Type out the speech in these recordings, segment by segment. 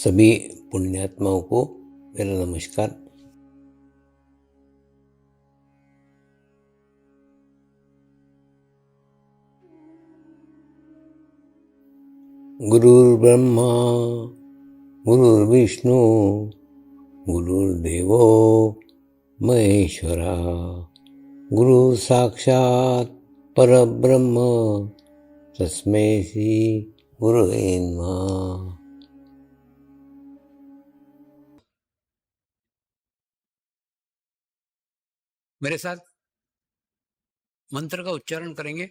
सभी पुण्यात्माओं को मेरा नमस्कार। गुरुर्ब्रह्मा गुरुर्विष्णु गुरुर्देवो महेश्वरा, गुरु साक्षात परब्रह्म तस्मै श्री गुरुवे नमः। मेरे साथ मंत्र का उच्चारण करेंगे।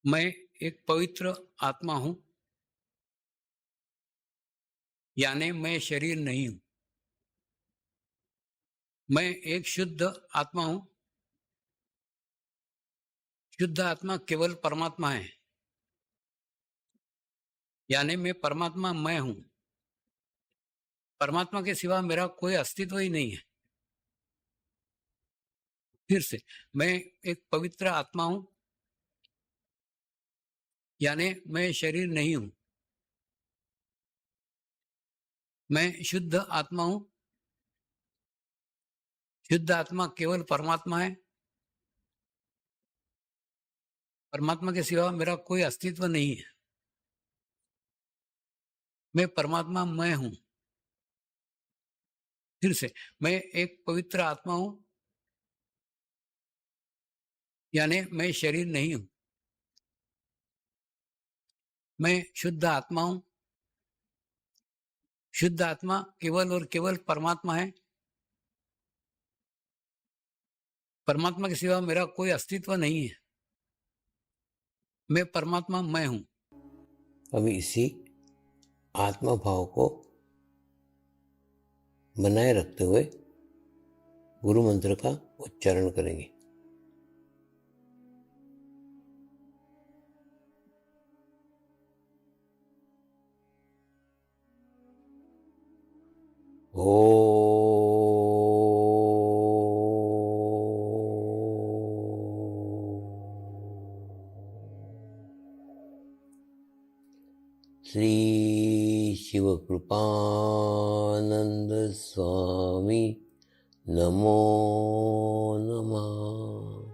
मैं एक पवित्र आत्मा हूं, यानी मैं शरीर नहीं हूं। मैं एक शुद्ध आत्मा हूं। शुद्ध आत्मा केवल परमात्मा है, यानी मैं परमात्मा मैं हूं। परमात्मा के सिवा मेरा कोई अस्तित्व ही नहीं है। फिर से, मैं एक पवित्र आत्मा हूं, यानी मैं शरीर नहीं हूं। मैं शुद्ध आत्मा हूं। शुद्ध आत्मा केवल परमात्मा है। परमात्मा के सिवा मेरा कोई अस्तित्व नहीं है। मैं परमात्मा मैं हूं। फिर से, मैं एक पवित्र आत्मा हूं, यानी मैं शरीर नहीं हूं। मैं शुद्ध आत्मा हूं। शुद्ध आत्मा केवल और केवल परमात्मा है। परमात्मा के सिवा मेरा कोई अस्तित्व नहीं है। मैं परमात्मा मैं हूं। अब इसी आत्मा भाव को बनाए रखते हुए गुरु मंत्र का उच्चारण करेंगे। श्री शिवकृपानंद स्वामी नमो नमः।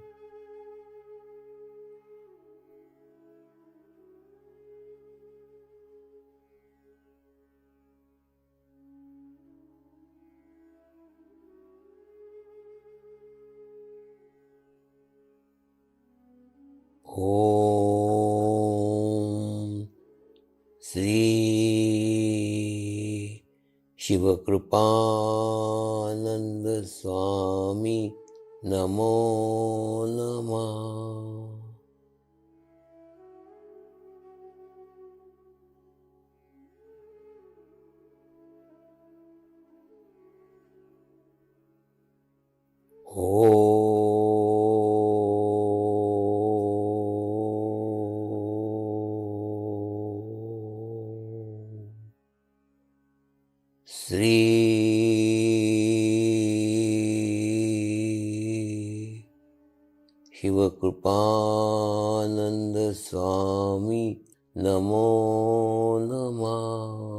ओम श्री शिवकृपानंद स्वामी नमो नमः। श्री शिवकृपानंद स्वामी नमो नमः।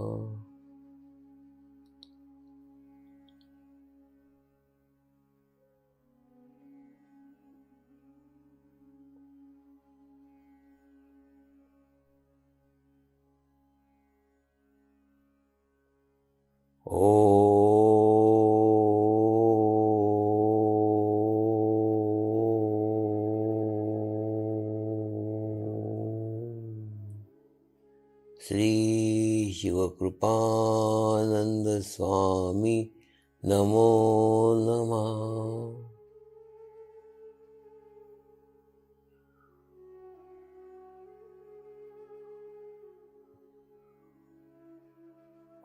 श्री शिवकृपानंद स्वामी नमो नमः।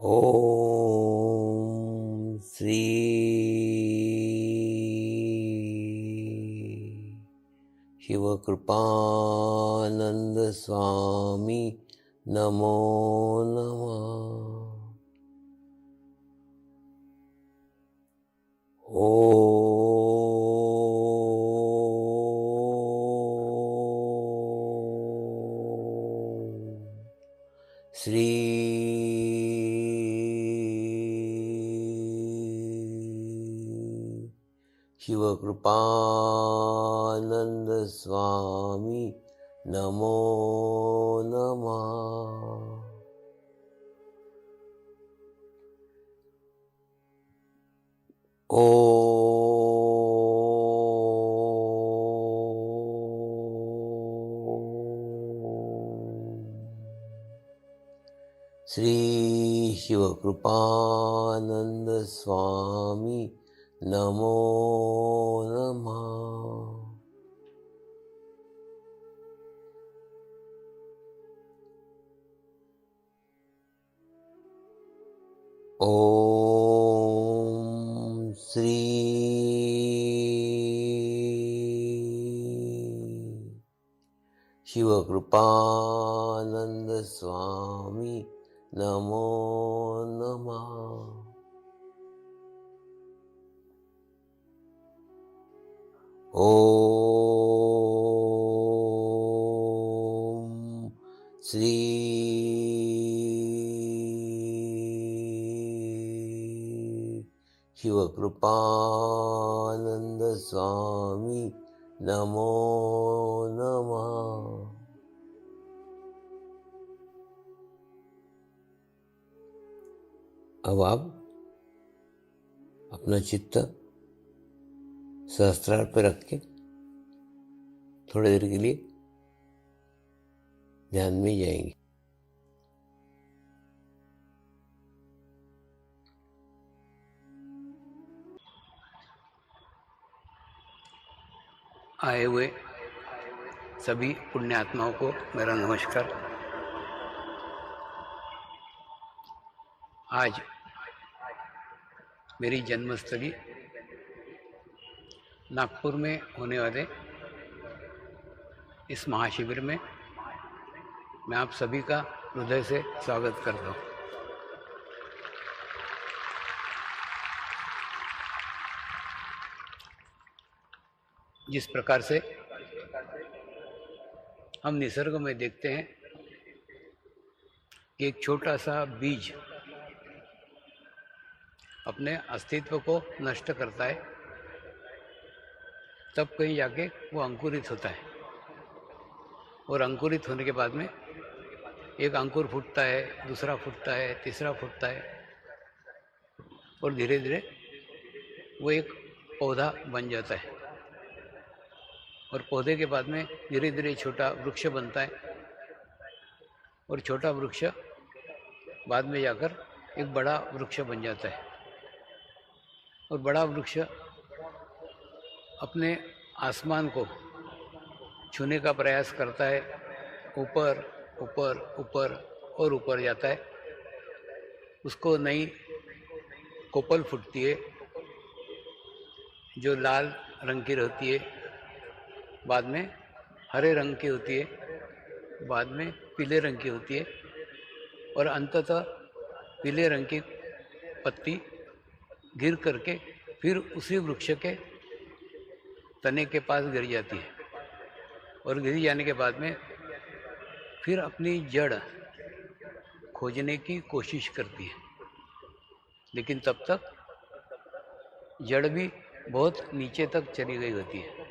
ओम श्री शिवकृपानंद स्वामी नमो नमः। शिवकृपानंद स्वामी नमो नमः। श्री शिवकृपानंद स्वामी नमो नमः। ओम श्री शिवकृपानंद स्वामी नमो नमः। ओम श्री शिवकृपानंद स्वामी नमो नमः। अब आप अपना चित्त सहस्त्रार पर रख के थोड़ी देर के लिए ध्यान में जाएंगे। आए हुए सभी पुण्यात्माओं को मेरा नमस्कार। आज मेरी जन्मस्थली नागपुर में होने वाले इस महाशिविर में मैं आप सभी का हृदय से स्वागत करता हूँ। जिस प्रकार से हम निसर्ग में देखते हैं कि एक छोटा सा बीज अपने अस्तित्व को नष्ट करता है, तब कहीं जाके वो अंकुरित होता है और अंकुरित होने के बाद में एक अंकुर फूटता है, दूसरा फूटता है, तीसरा फूटता है और धीरे धीरे वो एक पौधा बन जाता है और पौधे के बाद में धीरे धीरे छोटा वृक्ष बनता है और छोटा वृक्ष बाद में जाकर एक बड़ा वृक्ष बन जाता है और बड़ा वृक्ष अपने आसमान को छूने का प्रयास करता है, ऊपर ऊपर ऊपर और ऊपर जाता है। उसको नई कोपल फूटती है जो लाल रंग की रहती है, बाद में हरे रंग की होती है, बाद में पीले रंग की होती है और अंततः पीले रंग की पत्ती गिर करके फिर उसी वृक्ष के तने के पास गिर जाती है और गिर जाने के बाद में फिर अपनी जड़ खोजने की कोशिश करती है, लेकिन तब तक जड़ भी बहुत नीचे तक चली गई होती है।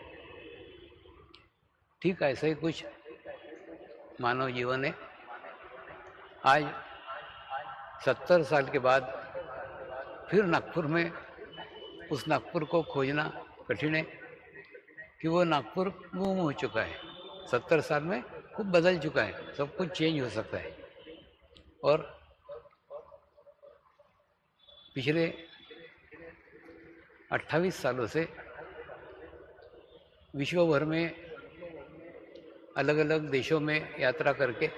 ठीक ऐसा ही कुछ मानव जीवन है। आज 70 साल के बाद फिर नागपुर में उस नागपुर को खोजना कठिन है कि वो नागपुर गुम हो चुका है। 70 साल में खूब बदल चुका है, सब कुछ चेंज हो सकता है और पिछले 28 सालों से विश्व भर में अलग अलग देशों में यात्रा करके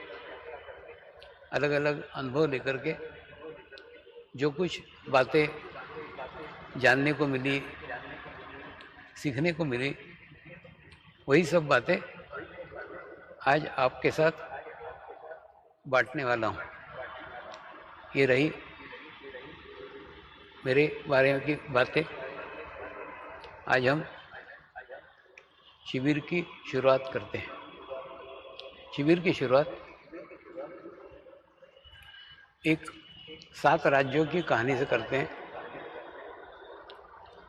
अलग अलग अनुभव लेकर के जो कुछ बातें जानने को मिली, सीखने को मिली, वही सब बातें आज आपके साथ बांटने वाला हूँ। ये रही मेरे बारे में की बातें। आज हम शिविर की शुरुआत करते हैं। शिविर की शुरुआत एक 7 राज्यों की कहानी से करते हैं।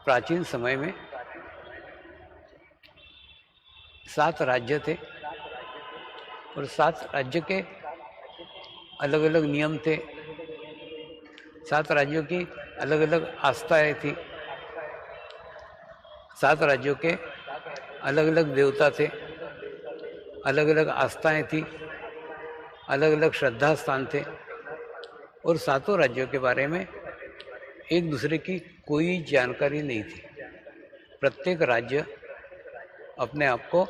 प्राचीन समय में 7 राज्य थे और 7 राज्य के अलग अलग नियम थे, 7 राज्यों की अलग अलग आस्थाएं थी, 7 राज्यों के अलग अलग देवता थे, अलग अलग आस्थाएं थी, अलग अलग श्रद्धा स्थान थे और 7 राज्यों के बारे में एक दूसरे की कोई जानकारी नहीं थी। प्रत्येक राज्य अपने आप को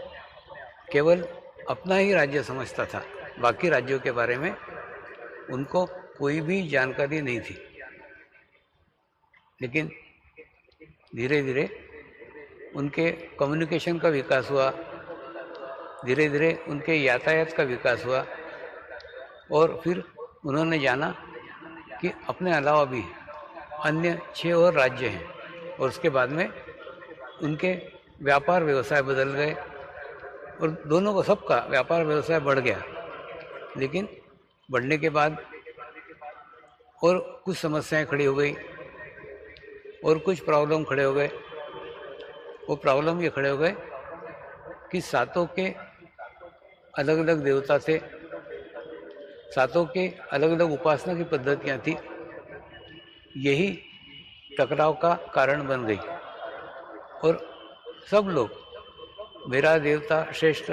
केवल अपना ही राज्य समझता था, बाकी राज्यों के बारे में उनको कोई भी जानकारी नहीं थी। लेकिन धीरे धीरे उनके कम्युनिकेशन का विकास हुआ, धीरे धीरे उनके यातायात का विकास हुआ और फिर उन्होंने जाना कि अपने अलावा भी अन्य 6 और राज्य हैं और उसके बाद में उनके व्यापार व्यवसाय बदल गए और दोनों को सबका व्यापार व्यवसाय बढ़ गया। लेकिन बढ़ने के बाद और कुछ समस्याएं खड़ी हो गई और कुछ प्रॉब्लम खड़े हो गए। वो प्रॉब्लम ये खड़े हो गए कि 7 के अलग अलग देवता थे, 7 के अलग अलग उपासना की पद्धतियां थी। यही टकराव का कारण बन गई और सब लोग मेरा देवता श्रेष्ठ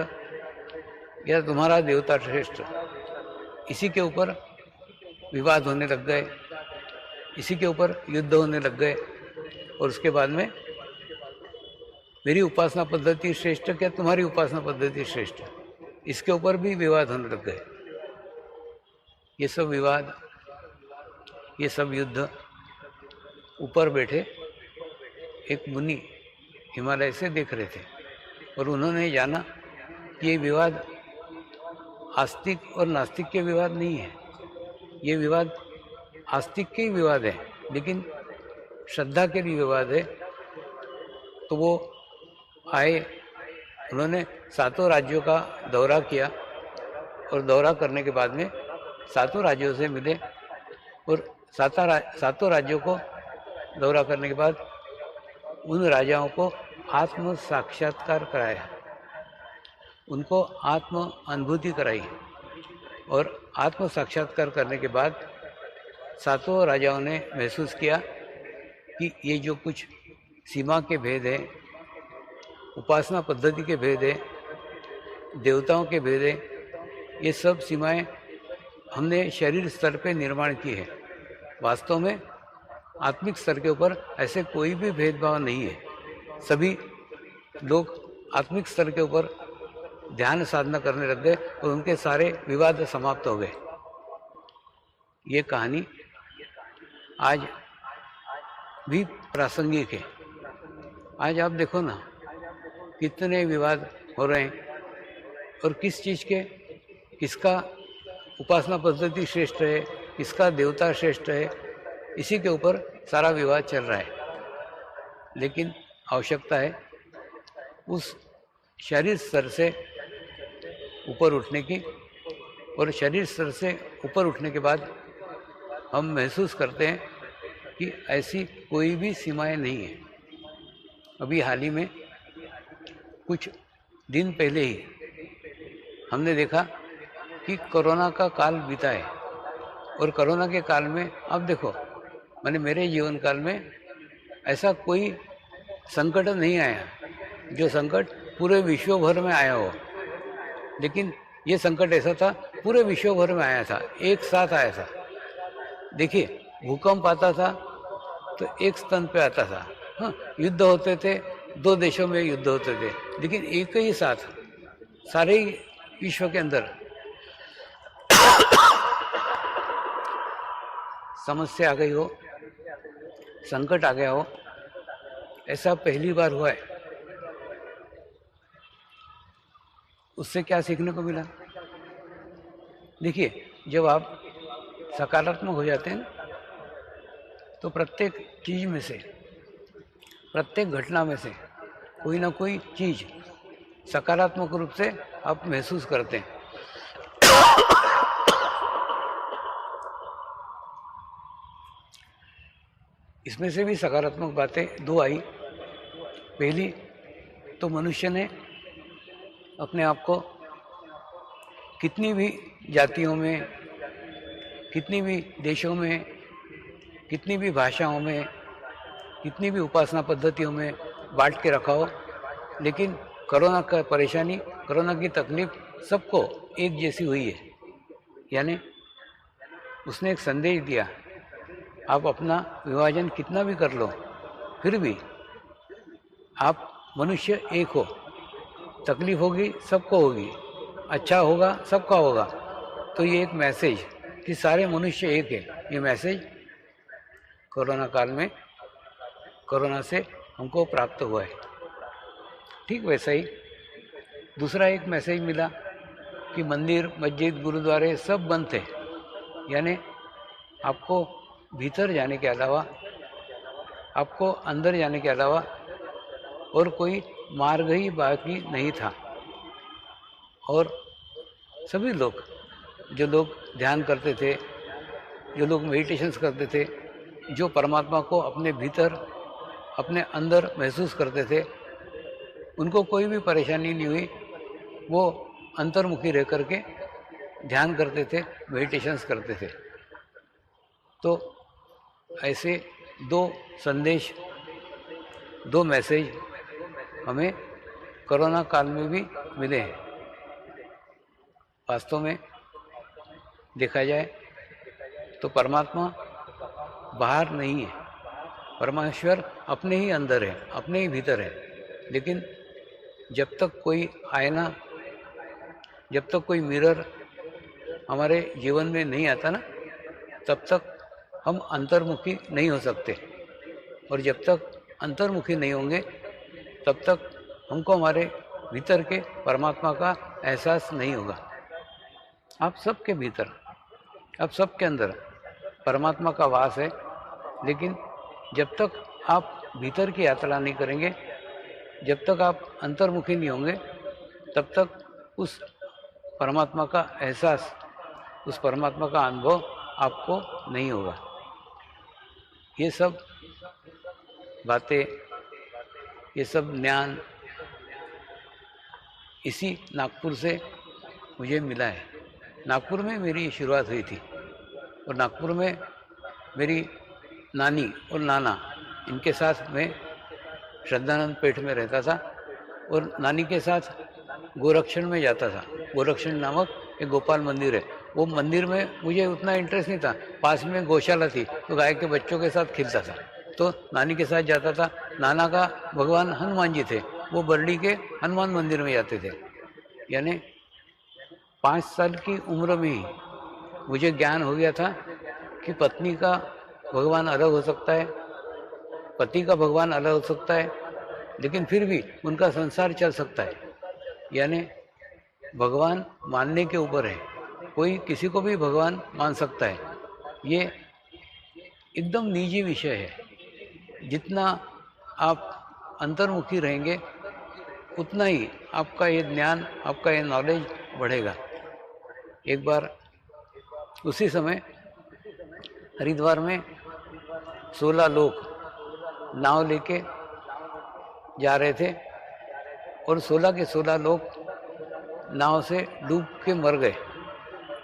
या तुम्हारा देवता श्रेष्ठ, इसी के ऊपर विवाद होने लग गए, इसी के ऊपर युद्ध होने लग गए और उसके बाद में मेरी उपासना पद्धति श्रेष्ठ क्या तुम्हारी उपासना पद्धति श्रेष्ठ, इसके ऊपर भी विवाद होने लग गए। ये सब विवाद, ये सब युद्ध ऊपर बैठे एक मुनि हिमालय से देख रहे थे और उन्होंने जाना कि ये विवाद आस्तिक और नास्तिक के विवाद नहीं है, ये विवाद आस्तिक के ही विवाद है, लेकिन श्रद्धा के भी विवाद है। तो वो आए, उन्होंने 7 राज्यों का दौरा किया और दौरा करने के बाद में 7 राज्यों से मिले और 7 राज्यों को दौरा करने के बाद उन राजाओं को आत्म साक्षात्कार कराया, उनको आत्म अनुभूति कराई और आत्म साक्षात्कार करने के बाद 7 राजाओं ने महसूस किया कि ये जो कुछ सीमा के भेद हैं, उपासना पद्धति के भेद हैं, देवताओं के भेद हैं, ये सब सीमाएं हमने शरीर स्तर पे निर्माण की है। वास्तव में आत्मिक स्तर के ऊपर ऐसे कोई भी भेदभाव नहीं है। सभी लोग आत्मिक स्तर के ऊपर ध्यान साधना करने लग गए और उनके सारे विवाद समाप्त हो गए। ये कहानी आज भी प्रासंगिक है। आज आप देखो ना कितने विवाद हो रहे हैं और किस चीज़ के, किसका उपासना पद्धति श्रेष्ठ है, किसका देवता श्रेष्ठ है, इसी के ऊपर सारा विवाद चल रहा है। लेकिन आवश्यकता है उस शरीर स्तर से ऊपर उठने की, और शरीर स्तर से ऊपर उठने के बाद हम महसूस करते हैं कि ऐसी कोई भी सीमाएं नहीं है। अभी हाल ही में कुछ दिन पहले ही हमने देखा कि कोरोना का काल बीता है और कोरोना के काल में अब देखो, मैंने मेरे जीवन काल में ऐसा कोई संकट नहीं आया जो संकट पूरे विश्व भर में आया हो। लेकिन ये संकट ऐसा था, पूरे विश्व भर में आया था, एक साथ आया था। देखिए, भूकंप आता था तो एक स्थान पे आता था, हाँ, युद्ध होते थे, 2 देशों में युद्ध होते थे, लेकिन एक ही साथ सारे विश्व के अंदर समस्या आ गई हो, संकट आ गया हो, ऐसा पहली बार हुआ है। उससे क्या सीखने को मिला? देखिए, जब आप सकारात्मक हो जाते हैं तो प्रत्येक चीज में से, प्रत्येक घटना में से कोई ना कोई चीज सकारात्मक रूप से आप महसूस करते हैं। इसमें से भी सकारात्मक बातें 2 आई। पहली तो मनुष्य ने अपने आप को कितनी भी जातियों में, कितनी भी देशों में, कितनी भी भाषाओं में, कितनी भी उपासना पद्धतियों में बांट के रखा हो, लेकिन कोरोना का परेशानी, कोरोना की तकलीफ सबको एक जैसी हुई है। यानी उसने एक संदेश दिया, आप अपना विभाजन कितना भी कर लो, फिर भी आप मनुष्य एक हो। तकलीफ होगी सबको होगी, अच्छा होगा सबका होगा। तो ये एक मैसेज कि सारे मनुष्य एक है, ये मैसेज कोरोना काल में, कोरोना से हमको प्राप्त हुआ है। ठीक वैसा ही दूसरा एक मैसेज मिला कि मंदिर, मस्जिद, गुरुद्वारे सब बंद थे। यानी आपको भीतर जाने के अलावा, आपको अंदर जाने के अलावा और कोई मार्ग ही बाकी नहीं था। और सभी लोग, जो लोग ध्यान करते थे, जो लोग मेडिटेशंस करते थे, जो परमात्मा को अपने भीतर, अपने अंदर महसूस करते थे, उनको कोई भी परेशानी नहीं हुई। वो अंतर्मुखी रह करके ध्यान करते थे, मेडिटेशंस करते थे। तो ऐसे दो संदेश, दो मैसेज हमें कोरोना काल में भी मिले हैं। वास्तव में देखा जाए तो परमात्मा बाहर नहीं है, परमेश्वर अपने ही अंदर है, अपने ही भीतर है। लेकिन जब तक कोई आईना, जब तक कोई मिरर हमारे जीवन में नहीं आता ना, तब तक हम अंतर्मुखी नहीं हो सकते। और जब तक अंतर्मुखी नहीं होंगे, तब तक हमको हमारे भीतर के परमात्मा का एहसास नहीं होगा। आप सबके भीतर, आप सबके अंदर परमात्मा का वास है। लेकिन जब तक आप भीतर की यात्रा नहीं करेंगे, जब तक आप अंतर्मुखी नहीं होंगे, तब तक उस परमात्मा का एहसास, उस परमात्मा का अनुभव आपको नहीं होगा। ये सब बातें, ये सब ज्ञान इसी नागपुर से मुझे मिला है। नागपुर में मेरी शुरुआत हुई थी और नागपुर में मेरी नानी और नाना, इनके साथ मैं श्रद्धानंद पेठ में रहता था और नानी के साथ गोरक्षण में जाता था। गोरक्षण नामक एक गोपाल मंदिर है। वो मंदिर में मुझे उतना इंटरेस्ट नहीं था। पास में गौशाला थी तो गाय के बच्चों के साथ खेलता था, तो नानी के साथ जाता था। नाना का भगवान हनुमान जी थे, वो बरड़ी के हनुमान मंदिर में जाते थे। यानी 5 साल की उम्र में ही मुझे ज्ञान हो गया था कि पत्नी का भगवान अलग हो सकता है, पति का भगवान अलग हो सकता है, लेकिन फिर भी उनका संसार चल सकता है। यानी भगवान मानने के ऊपर है, कोई किसी को भी भगवान मान सकता है। ये एकदम निजी विषय है। जितना आप अंतर्मुखी रहेंगे, उतना ही आपका ये ज्ञान, आपका ये नॉलेज बढ़ेगा। एक बार उसी समय हरिद्वार में 16 लोग नाव लेके जा रहे थे और 16 के 16 लोग नाव से डूब के मर गए।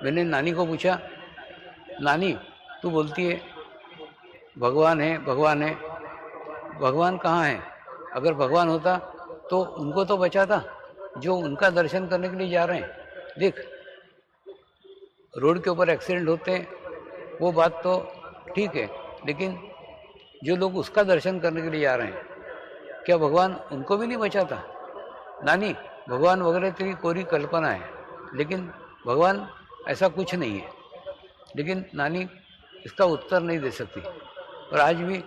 मैंने नानी को पूछा, नानी तू बोलती है भगवान है, भगवान है, भगवान कहाँ है? अगर भगवान होता तो उनको तो बचाता जो उनका दर्शन करने के लिए जा रहे हैं। देख, रोड के ऊपर एक्सीडेंट होते हैं, वो बात तो ठीक है, लेकिन जो लोग उसका दर्शन करने के लिए जा रहे हैं, क्या भगवान उनको भी नहीं बचाता? नानी, भगवान वगैरह तेरी कोरी कल्पना है, लेकिन भगवान ऐसा कुछ नहीं है। लेकिन नानी इसका उत्तर नहीं दे सकती। और आज भी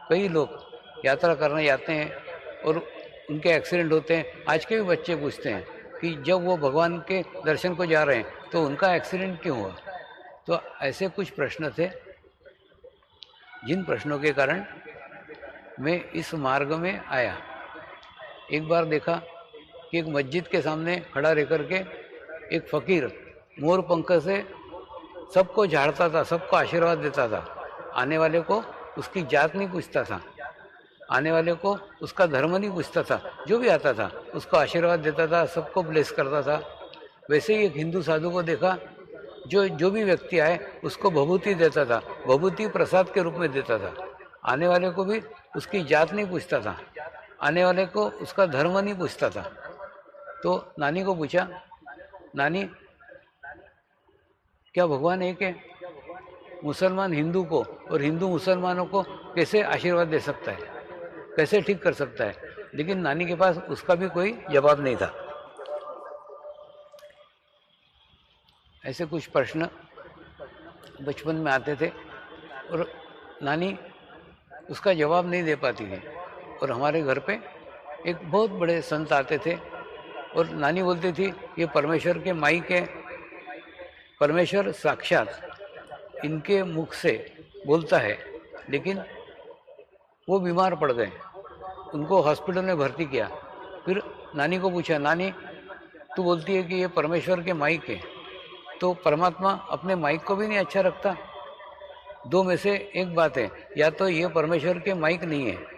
कई लोग यात्रा करने जाते हैं और उनके एक्सीडेंट होते हैं। आज के भी बच्चे पूछते हैं कि जब वो भगवान के दर्शन को जा रहे हैं तो उनका एक्सीडेंट क्यों हुआ? तो ऐसे कुछ प्रश्न थे, जिन प्रश्नों के कारण मैं इस मार्ग में आया। एक बार देखा कि एक मस्जिद के सामने खड़ा रह कर के एक फकीर मोर पंख से सबको झाड़ता था, सबको आशीर्वाद देता था। आने वाले को उसकी जात नहीं पूछता था। आने वाले को उसका धर्म नहीं पूछता था, जो भी आता था उसको आशीर्वाद देता था, सबको ब्लेस करता था। वैसे ही एक हिंदू साधु को देखा, जो भी व्यक्ति आए उसको भभूति देता था, भभूति प्रसाद के रूप में देता था। आने वाले को भी उसकी जात नहीं पूछता था, आने वाले को उसका धर्म नहीं पूछता था। तो नानी को पूछा, नानी क्या भगवान एक है? मुसलमान हिंदू को और हिंदू मुसलमानों को कैसे आशीर्वाद दे सकता है, कैसे ठीक कर सकता है? लेकिन नानी के पास उसका भी कोई जवाब नहीं था। ऐसे कुछ प्रश्न बचपन में आते थे और नानी उसका जवाब नहीं दे पाती थी। और हमारे घर पे एक बहुत बड़े संत आते थे और नानी बोलती थी ये परमेश्वर के माइक है, परमेश्वर साक्षात इनके मुख से बोलता है। लेकिन वो बीमार पड़ गए, उनको हॉस्पिटल में भर्ती किया। फिर नानी को पूछा, नानी तू बोलती है कि ये परमेश्वर के माइक है, तो परमात्मा अपने माइक को भी नहीं अच्छा रखता? दो में से एक बात है, या तो ये परमेश्वर के माइक नहीं है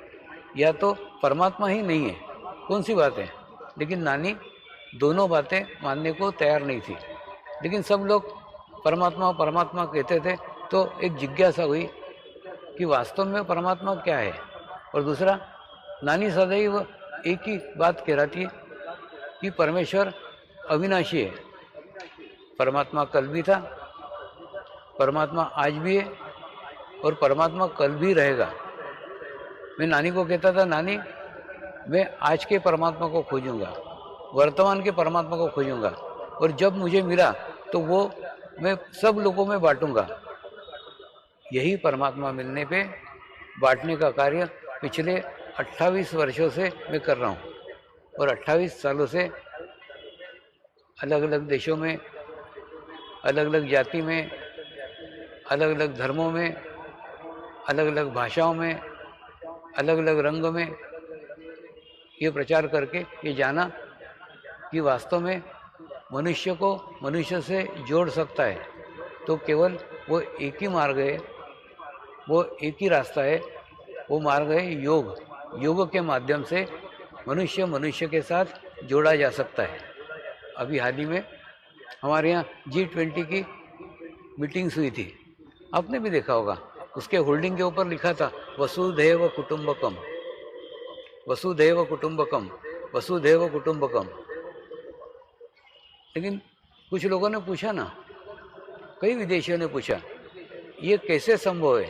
या तो परमात्मा ही नहीं है, कौन सी बात है? लेकिन नानी दोनों बातें मानने को तैयार नहीं थी। लेकिन सब लोग परमात्मा परमात्मा कहते थे, तो एक जिज्ञासा हुई कि वास्तव में परमात्मा क्या है। और दूसरा, नानी सदैव एक ही बात कह रही थी कि परमेश्वर अविनाशी है, परमात्मा कल भी था, परमात्मा आज भी है और परमात्मा कल भी रहेगा। मैं नानी को कहता था, नानी मैं आज के परमात्मा को खोजूंगा, वर्तमान के परमात्मा को खोजूंगा, और जब मुझे मिला तो वो मैं सब लोगों में बांटूंगा। यही परमात्मा मिलने पे बांटने का कार्य पिछले 28 वर्षों से मैं कर रहा हूँ। और 28 सालों से अलग अलग देशों में, अलग अलग जाति में, अलग अलग धर्मों में, अलग अलग भाषाओं में, अलग अलग रंग में ये प्रचार करके ये जाना कि वास्तव में मनुष्य को मनुष्य से जोड़ सकता है तो केवल वो एक ही मार्ग है, वो एक ही रास्ता है, वो मार्ग है योग। योग के माध्यम से मनुष्य मनुष्य के साथ जोड़ा जा सकता है। अभी हाल ही में हमारे यहाँ G20 की मीटिंग्स हुई थी, आपने भी देखा होगा। उसके होल्डिंग के ऊपर लिखा था वसुधैव कुटुंबकम, वसुधैव कुटुंबकम, वसुधैव कुटुंबकम। लेकिन कुछ लोगों ने पूछा ना, कई विदेशियों ने पूछा, ये कैसे संभव है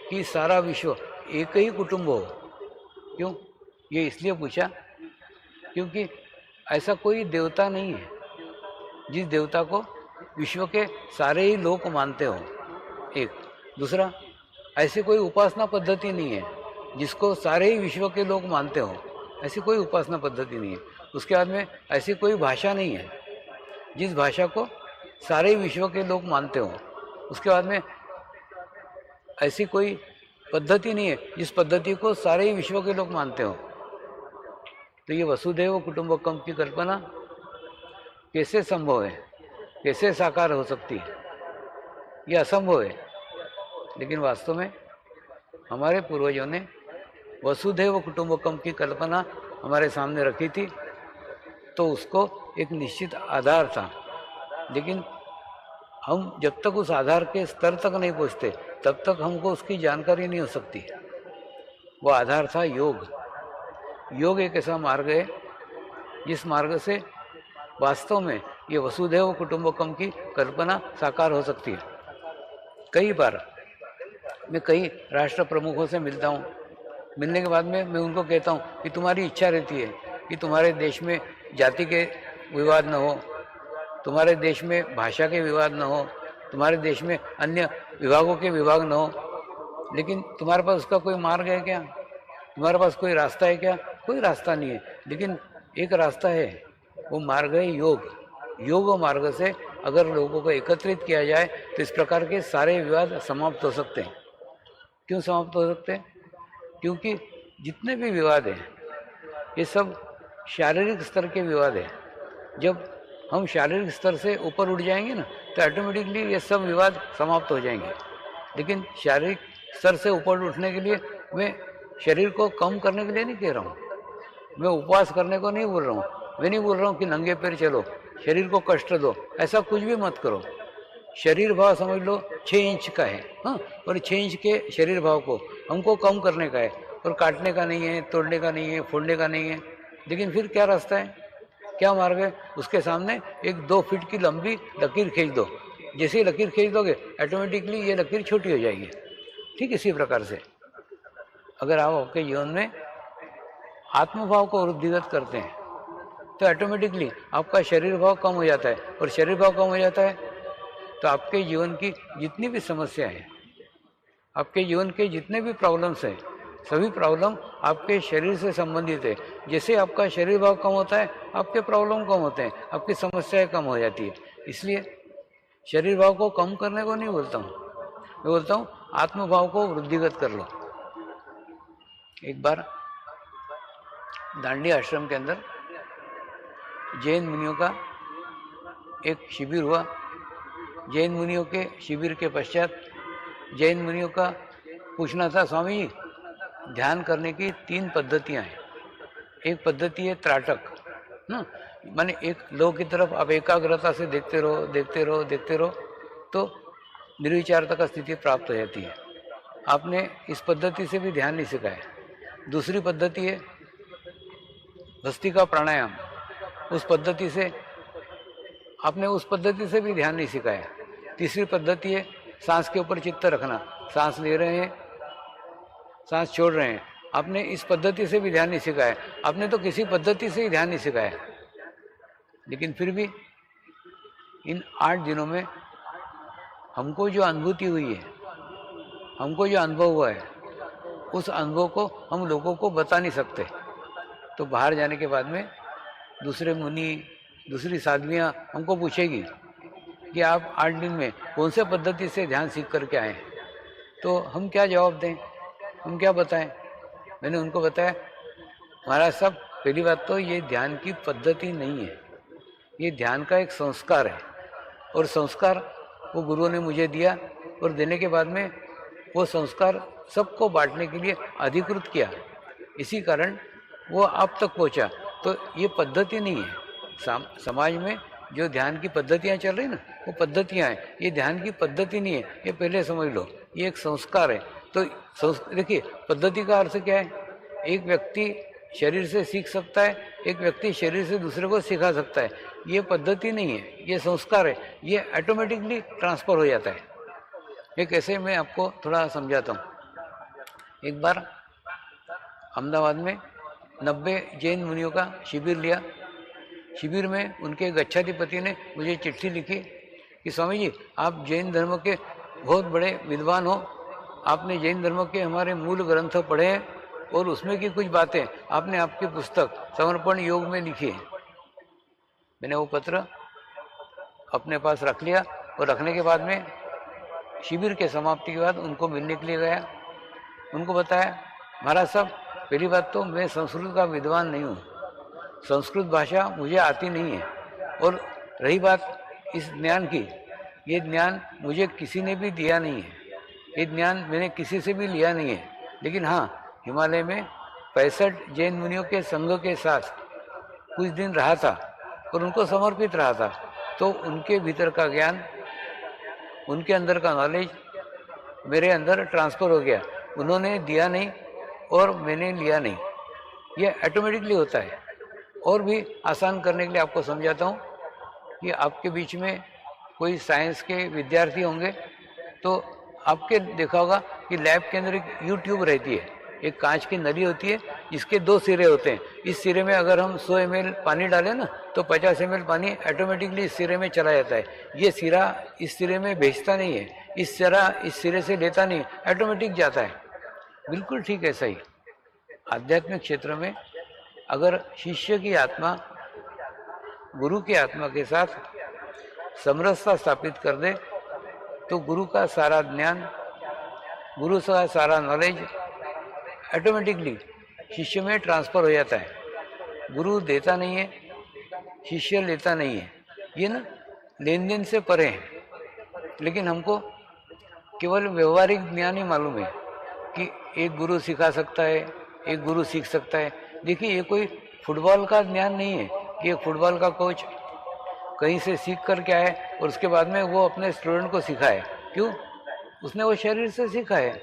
कि सारा विश्व एक ही कुटुंब हो? क्यों? ये इसलिए पूछा क्योंकि ऐसा कोई देवता नहीं है जिस देवता को विश्व के सारे ही लोग मानते हो। एक दूसरा, ऐसी कोई उपासना पद्धति नहीं है जिसको सारे ही विश्व के लोग मानते हो, ऐसी कोई उपासना पद्धति नहीं है। उसके बाद में ऐसी कोई भाषा नहीं है जिस भाषा को सारे ही विश्व के लोग मानते हो। उसके बाद में ऐसी कोई पद्धति नहीं है जिस पद्धति को सारे ही विश्व के लोग मानते हो। तो ये वसुधैव कुटुंबकम की कल्पना कैसे संभव है, कैसे साकार हो सकती है? ये असंभव है। लेकिन वास्तव में हमारे पूर्वजों ने वसुधैव कुटुंबकम की कल्पना हमारे सामने रखी थी, तो उसको एक निश्चित आधार था। लेकिन हम जब तक उस आधार के स्तर तक नहीं पहुँचते तब तक हमको उसकी जानकारी नहीं हो सकती। वो आधार था योग। योग एक ऐसा मार्ग है जिस मार्ग से वास्तव में ये वसुधैव कुटुंबकम की कल्पना साकार हो सकती है। कई बार मैं कई राष्ट्र प्रमुखों से मिलता हूँ, मिलने के बाद में मैं उनको कहता हूँ कि तुम्हारी इच्छा रहती है कि तुम्हारे देश में जाति के विवाद न हो, तुम्हारे देश में भाषा के विवाद न हो, तुम्हारे देश में अन्य विभागों के विभाग न हो, लेकिन तुम्हारे पास उसका कोई मार्ग है क्या? तुम्हारे पास कोई रास्ता है क्या? कोई रास्ता नहीं है। लेकिन एक रास्ता है, वो मार्ग है योग। योग मार्ग से अगर लोगों को एकत्रित किया जाए तो इस प्रकार के सारे विवाद समाप्त हो सकते हैं। क्यों समाप्त हो सकते हैं? क्योंकि जितने भी विवाद हैं ये सब शारीरिक स्तर के विवाद हैं। जब हम शारीरिक स्तर से ऊपर उठ जाएंगे ना तो ऑटोमेटिकली ये सब विवाद समाप्त हो जाएंगे। लेकिन शारीरिक स्तर से ऊपर उठने के लिए मैं शरीर को कम करने के लिए नहीं कह रहा हूँ, मैं उपवास करने को नहीं बोल रहा हूँ, मैं नहीं बोल रहा हूँ कि नंगे पैर चलो, शरीर को कष्ट दो, ऐसा कुछ भी मत करो। शरीर भाव समझ लो 6 इंच का है, हाँ, और 6 इंच के शरीर भाव को हमको कम करने का है, और काटने का नहीं है, तोड़ने का नहीं है, फोड़ने का नहीं है। लेकिन फिर क्या रास्ता है, क्या मार्ग है? उसके सामने एक 2 फीट की लंबी लकीर खींच दो। जैसे ही लकीर खींच दोगे ऑटोमेटिकली ये लकीर छोटी हो जाएगी। ठीक इसी प्रकार से अगर आप आपके जीवन में आत्मभाव को वृद्धिगत करते हैं तो ऑटोमेटिकली आपका शरीर भाव कम हो जाता है, और शरीर भाव कम हो जाता है तो आपके जीवन की जितनी भी समस्या है, आपके जीवन के जितने भी प्रॉब्लम्स हैं, सभी प्रॉब्लम आपके शरीर से संबंधित है। जैसे आपका शरीर भाव कम होता है आपके प्रॉब्लम कम होते हैं, आपकी समस्याएं कम हो जाती है। इसलिए शरीर भाव को कम करने को नहीं बोलता हूँ, मैं बोलता हूँ आत्मभाव को वृद्धिगत कर लो। एक बार दांडी आश्रम के अंदर जैन मुनियों का एक शिविर हुआ। जैन मुनियों के शिविर के पश्चात जैन मुनियों का पूछना था, स्वामी जी ध्यान करने की 3 पद्धतियां हैं। एक पद्धति है त्राटक, ना माने एक लो की तरफ आप एकाग्रता से देखते रहो देखते रहो देखते रहो तो निर्विचारता का स्थिति प्राप्त हो जाती है। आपने इस पद्धति से भी ध्यान नहीं सिखाया। दूसरी पद्धति है भस्त्रिका प्राणायाम, उस पद्धति से आपने उस पद्धति से भी ध्यान नहीं सिखाया। तीसरी पद्धति है सांस के ऊपर चित्त रखना, सांस ले रहे हैं सांस छोड़ रहे हैं, आपने इस पद्धति से भी ध्यान नहीं सिखाया। आपने तो किसी पद्धति से ही ध्यान नहीं सिखाया। लेकिन फिर भी इन 8 दिनों में हमको जो अनुभूति हुई है, हमको जो अनुभव हुआ है, उस अनुभव को हम लोगों को बता नहीं सकते। तो बाहर जाने के बाद में दूसरे मुनि दूसरी साध्वियाँ हमको पूछेगी कि आप 8 दिन में कौन से पद्धति से ध्यान सीख करके आए, तो हम क्या जवाब दें, हम क्या बताएं? मैंने उनको बताया, महाराज साहब पहली बात तो ये ध्यान की पद्धति नहीं है, ये ध्यान का एक संस्कार है, और संस्कार वो गुरुओं ने मुझे दिया, और देने के बाद में वो संस्कार सबको बांटने के लिए अधिकृत किया। इसी कारण वो आप तक पहुंचा। तो ये पद्धति नहीं है। समाज में जो ध्यान की पद्धतियां चल रही ना, वो पद्धतियां हैं, ये ध्यान की पद्धति नहीं है, ये पहले समझ लो, ये एक संस्कार है। तो देखिए पद्धति का अर्थ क्या है, एक व्यक्ति शरीर से सीख सकता है, एक व्यक्ति शरीर से दूसरे को सिखा सकता है। ये पद्धति नहीं है, ये संस्कार है, ये ऑटोमेटिकली ट्रांसफर हो जाता है। ये कैसे, मैं आपको थोड़ा समझाता हूँ। एक बार अहमदाबाद में 90 जैन मुनियों का शिविर लिया। शिविर में उनके गच्छाधिपति ने मुझे चिट्ठी लिखी कि स्वामी जी आप जैन धर्म के बहुत बड़े विद्वान हो, आपने जैन धर्म के हमारे मूल ग्रंथ पढ़े हैं, और उसमें की कुछ बातें आपने आपकी पुस्तक समर्पण योग में लिखी है। मैंने वो पत्र अपने पास रख लिया, और रखने के बाद में शिविर के समाप्ति के बाद उनको मिलने के लिए गया। उनको बताया, महाराज साहब पहली बात तो मैं संस्कृत का विद्वान नहीं हूँ, संस्कृत भाषा मुझे आती नहीं है, और रही बात इस ज्ञान की, ये ज्ञान मुझे किसी ने भी दिया नहीं है, ये ज्ञान मैंने किसी से भी लिया नहीं है। लेकिन हाँ, हिमालय में 65 जैन मुनियों के संघ के साथ कुछ दिन रहा था और उनको समर्पित रहा था, तो उनके भीतर का ज्ञान, उनके अंदर का नॉलेज मेरे अंदर ट्रांसफर हो गया। उन्होंने दिया नहीं और मैंने लिया नहीं, ये ऑटोमेटिकली होता है। और भी आसान करने के लिए आपको समझाता हूँ कि आपके बीच में कोई साइंस के विद्यार्थी होंगे तो आपके देखा होगा कि लैब के अंदर एक यूट्यूब रहती है, एक कांच की नली होती है जिसके 2 सिरे होते हैं। इस सिरे में अगर हम 100 ml पानी डालें ना तो 50 ml पानी ऑटोमेटिकली इस सिरे में चला जाता है। ये सिरा इस सिरे में भेजता नहीं है, इस सिरा इस सिरे से लेता नहीं, ऑटोमेटिक जाता है। बिल्कुल ठीक ऐसा ही आध्यात्मिक क्षेत्र में अगर शिष्य की आत्मा गुरु की आत्मा के साथ समरसता स्थापित कर दे तो गुरु का सारा ज्ञान, गुरु का सारा नॉलेज ऑटोमेटिकली शिष्य में ट्रांसफर हो जाता है। गुरु देता नहीं है, शिष्य लेता नहीं है, ये ना लेन देन से परे है। लेकिन हमको केवल व्यवहारिक ज्ञान ही मालूम है कि एक गुरु सिखा सकता है, एक गुरु सीख सकता है। देखिए, ये कोई फुटबॉल का ज्ञान नहीं है कि एक फुटबॉल का कोच कहीं से सीख कर के आए और उसके बाद में वो अपने स्टूडेंट को सिखाए। क्यों? उसने वो शरीर से सीखा है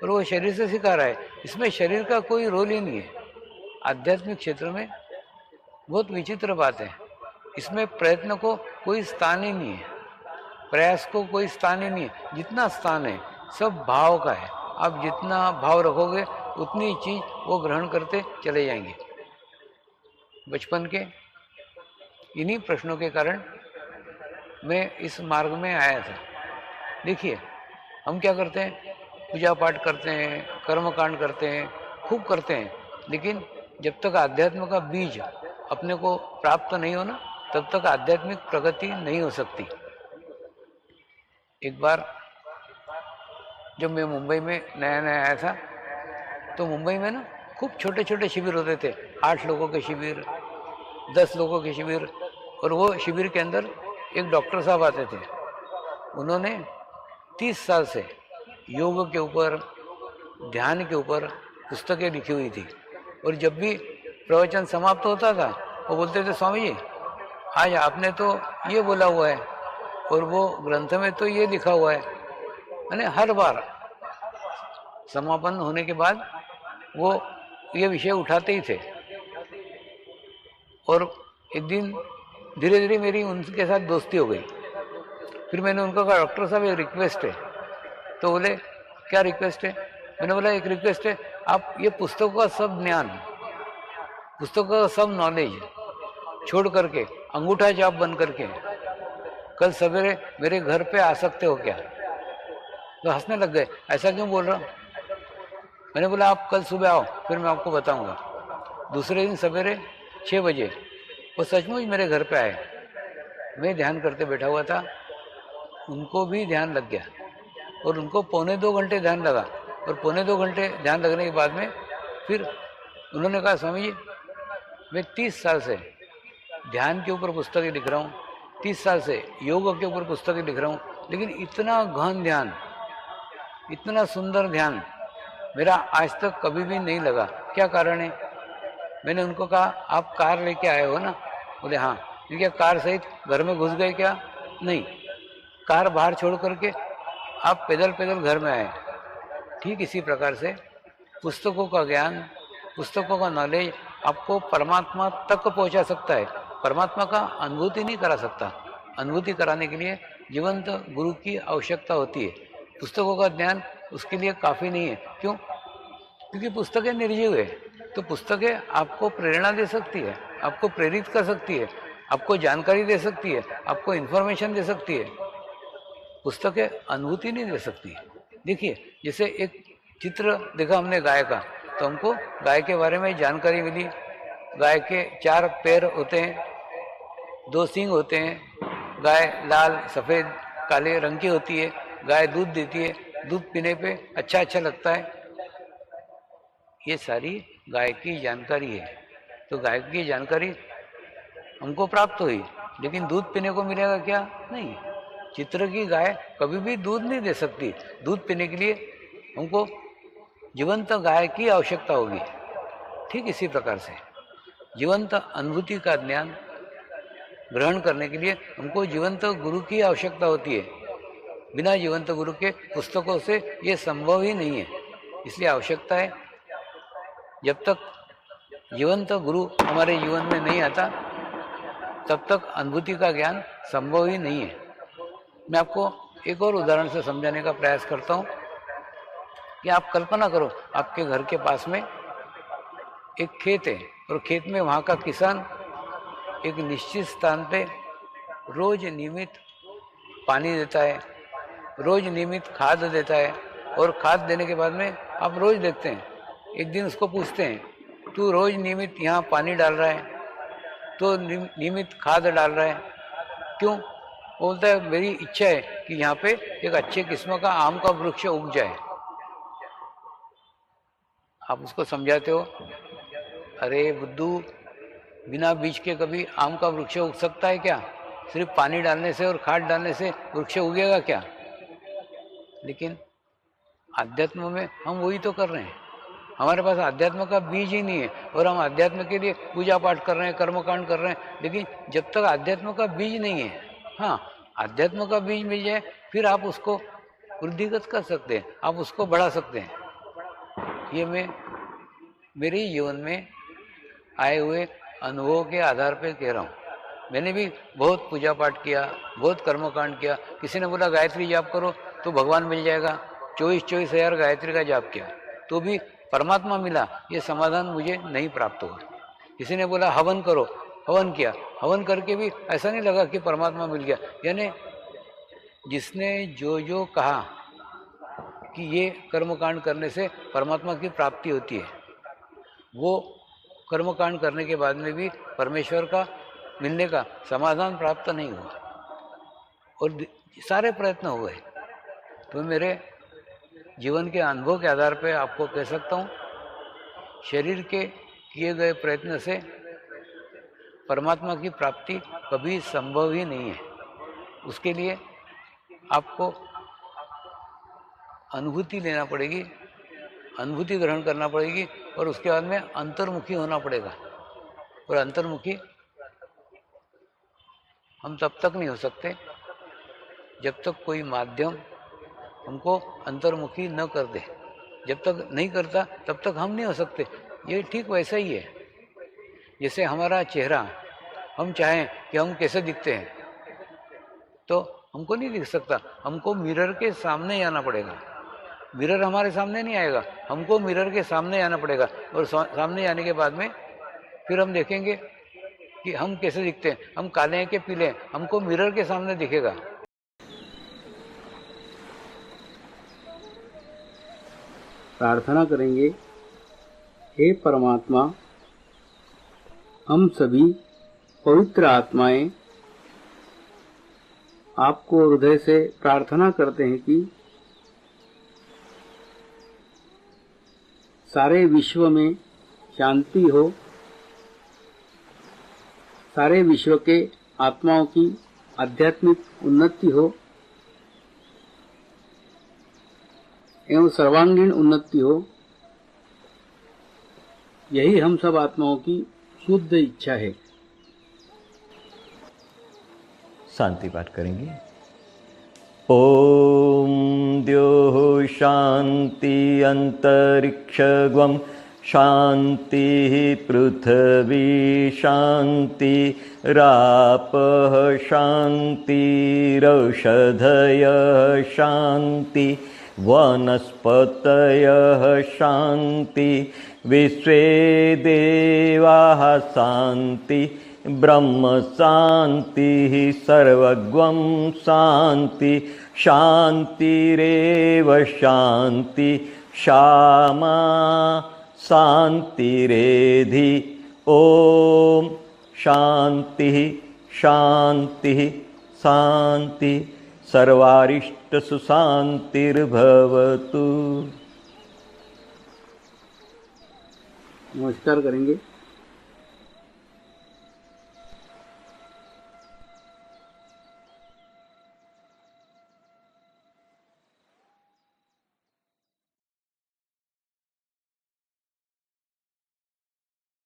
और वो शरीर से सिखा रहा है। इसमें शरीर का कोई रोल ही नहीं है। आध्यात्मिक क्षेत्र में बहुत विचित्र बात है, इसमें प्रयत्न को कोई स्थान ही नहीं है, प्रयास को कोई स्थान ही नहीं है। जितना स्थान है सब भाव का है। आप जितना भाव रखोगे उतनी चीज वो ग्रहण करते चले जाएंगे। बचपन के इन्हीं प्रश्नों के कारण मैं इस मार्ग में आया था। देखिए, हम क्या करते हैं, पूजा पाठ करते हैं, कर्म कांड करते हैं, खूब करते हैं, लेकिन जब तक आध्यात्म का बीज अपने को प्राप्त नहीं हो ना, तब तक आध्यात्मिक प्रगति नहीं हो सकती। एक बार जब मैं मुंबई में नया नया आया था, तो मुंबई में ना खूब छोटे छोटे शिविर होते थे, 8 लोगों के शिविर, 10 लोगों के शिविर। और वो शिविर के अंदर एक डॉक्टर साहब आते थे। उन्होंने 30 साल से योग के ऊपर, ध्यान के ऊपर पुस्तकें लिखी हुई थी। और जब भी प्रवचन समाप्त होता था, वो बोलते थे, स्वामी जी आज आपने तो ये बोला हुआ है और वो ग्रंथ में तो ये लिखा हुआ है। मैंने हर बार समापन होने के बाद वो ये विषय उठाते ही थे। और एक दिन धीरे धीरे मेरी उनके साथ दोस्ती हो गई। फिर मैंने उनको कहा, डॉक्टर साहब एक रिक्वेस्ट है। तो बोले, क्या रिक्वेस्ट है? मैंने बोला, एक रिक्वेस्ट है, आप ये पुस्तकों का सब ज्ञान, पुस्तकों का सब नॉलेज छोड़ करके अंगूठा छाप बन करके कल सवेरे मेरे घर पे आ सकते हो क्या? तो हंसने लग गए, ऐसा क्यों बोल रहा हूँ? मैंने बोला, आप कल सुबह आओ, फिर मैं आपको बताऊंगा। दूसरे दिन सवेरे 6 बजे वो सचमुच मेरे घर पे आए। मैं ध्यान करते बैठा हुआ था, उनको भी ध्यान लग गया और उनको 1.25 घंटे ध्यान लगा। और 1.25 घंटे ध्यान लगने के बाद में फिर उन्होंने कहा, स्वामी जी मैं 30 साल से ध्यान के ऊपर पुस्तकें लिख रहा हूँ, 30 साल से योग के ऊपर पुस्तकें लिख रहा हूँ, लेकिन इतना गहन ध्यान, इतना सुंदर ध्यान मेरा आज तक कभी भी नहीं लगा। क्या कारण है? मैंने उनको कहा, आप कार लेके आए हो ना? बोले हाँ। क्या कार सहित घर में घुस गए क्या? नहीं, कार बाहर छोड़ करके आप पैदल पैदल घर में आए। ठीक इसी प्रकार से पुस्तकों का ज्ञान, पुस्तकों का नॉलेज आपको परमात्मा तक पहुंचा सकता है, परमात्मा का अनुभूति नहीं करा सकता। अनुभूति कराने के लिए जीवंत गुरु की आवश्यकता होती है। पुस्तकों का ज्ञान उसके लिए काफ़ी नहीं है। क्यों? क्योंकि पुस्तकें निर्जीव है। तो पुस्तकें आपको प्रेरणा दे सकती है, आपको प्रेरित कर सकती है, आपको जानकारी दे सकती है, आपको इन्फॉर्मेशन दे सकती है। पुस्तकें अनुभूति नहीं दे सकती। देखिए, जैसे एक चित्र देखा हमने गाय का, तो हमको गाय के बारे में जानकारी मिली। गाय के 4 पैर होते हैं, 2 सींग होते हैं, गाय लाल सफ़ेद काले रंग की होती है, गाय दूध देती है, दूध पीने पे अच्छा लगता है। ये सारी गाय की जानकारी है। तो गाय की जानकारी हमको प्राप्त हुई, लेकिन दूध पीने को मिलेगा क्या? नहीं। चित्र की गाय कभी भी दूध नहीं दे सकती। दूध पीने के लिए हमको जीवंत गाय की आवश्यकता होगी। ठीक इसी प्रकार से जीवंत अनुभूति का ज्ञान ग्रहण करने के लिए हमको जीवंत गुरु की आवश्यकता होती है। बिना जीवंत गुरु के पुस्तकों से ये संभव ही नहीं है। इसलिए आवश्यकता है, जब तक जीवंत गुरु हमारे जीवन में नहीं आता, तब तक अनुभूति का ज्ञान संभव ही नहीं है। मैं आपको एक और उदाहरण से समझाने का प्रयास करता हूँ कि आप कल्पना करो, आपके घर के पास में एक खेत है और खेत में वहाँ का किसान एक निश्चित स्थान पे रोज नियमित पानी देता है, रोज नियमित खाद देता है। और खाद देने के बाद में आप रोज देखते हैं, एक दिन उसको पूछते हैं, तू रोज नियमित यहाँ पानी डाल रहा है, तो नियमित खाद डाल रहा है, क्यों? बोलता है, मेरी इच्छा है कि यहाँ पे एक अच्छे किस्म का आम का वृक्ष उग जाए। आप उसको समझाते हो, अरे बुद्धू, बिना बीज के कभी आम का वृक्ष उग सकता है क्या? सिर्फ पानी डालने से और खाद डालने से वृक्ष उगेगा क्या? लेकिन अध्यात्म में हम वही तो कर रहे हैं। हमारे पास अध्यात्म का बीज ही नहीं है और हम अध्यात्म के लिए पूजा पाठ कर रहे हैं, कर्मकांड कर रहे हैं, लेकिन जब तक अध्यात्म का बीज नहीं है, हाँ अध्यात्म का बीज मिल जाए फिर आप उसको वृद्धिगत कर सकते हैं, आप उसको बढ़ा सकते हैं। ये मैं मेरे जीवन में आए हुए अनुभव के आधार पर कह रहा हूँ। मैंने भी बहुत पूजा पाठ किया, बहुत कर्मकांड किया। किसी ने बोला गायत्री जाप करो तो भगवान मिल जाएगा, 24 हजार गायत्री का जाप किया तो भी परमात्मा मिला, ये समाधान मुझे नहीं प्राप्त हुआ। किसी ने बोला हवन करो, हवन किया, हवन करके भी ऐसा नहीं लगा कि परमात्मा मिल गया। यानी जिसने जो जो कहा कि ये कर्मकांड करने से परमात्मा की प्राप्ति होती है, वो कर्मकांड करने के बाद में भी परमेश्वर का मिलने का समाधान प्राप्त नहीं हुआ और सारे प्रयत्न हुए। तो मेरे जीवन के अनुभव के आधार पर आपको कह सकता हूँ, शरीर के किए गए प्रयत्न से परमात्मा की प्राप्ति कभी संभव ही नहीं है। उसके लिए आपको अनुभूति लेना पड़ेगी, अनुभूति ग्रहण करना पड़ेगी और उसके बाद में अंतर्मुखी होना पड़ेगा। और अंतर्मुखी हम तब तक नहीं हो सकते जब तक कोई माध्यम हमको अंतर्मुखी न कर दे। जब तक नहीं करता तब तक हम नहीं हो सकते। ये ठीक वैसा ही है जैसे हमारा चेहरा, हम चाहें कि हम कैसे दिखते हैं तो हमको नहीं दिख सकता, हमको मिरर के सामने आना पड़ेगा। मिरर हमारे सामने नहीं आएगा, हमको मिरर के सामने आना पड़ेगा और सामने आने के बाद में फिर हम देखेंगे कि हम कैसे दिखते हैं, हम काले हैं कि पीले हैं, हमको मिरर के सामने दिखेगा। प्रार्थना करेंगे, हे परमात्मा, हम सभी पवित्र आत्माएं आपको हृदय से प्रार्थना करते हैं कि सारे विश्व में शांति हो, सारे विश्व के आत्माओं की आध्यात्मिक उन्नति हो एवं सर्वांगीण उन्नति हो। यही हम सब आत्माओं की शुद्ध इच्छा है। शांति पाठ करेंगे। ओम द्योः शांति अंतरिक्षगम शांति पृथ्वी शांति रापः शांतिरौषधयः शांति वनस्पतयः शांति विश्वे देवाः शांति ब्रह्म शांति सर्वगं शांति शांतिरेव शांति क्षमा शांतिरेधि। ओम शांति शांति शांति सर्वारिष्ट सुशांतिर्भवतु। नमस्कार करेंगे।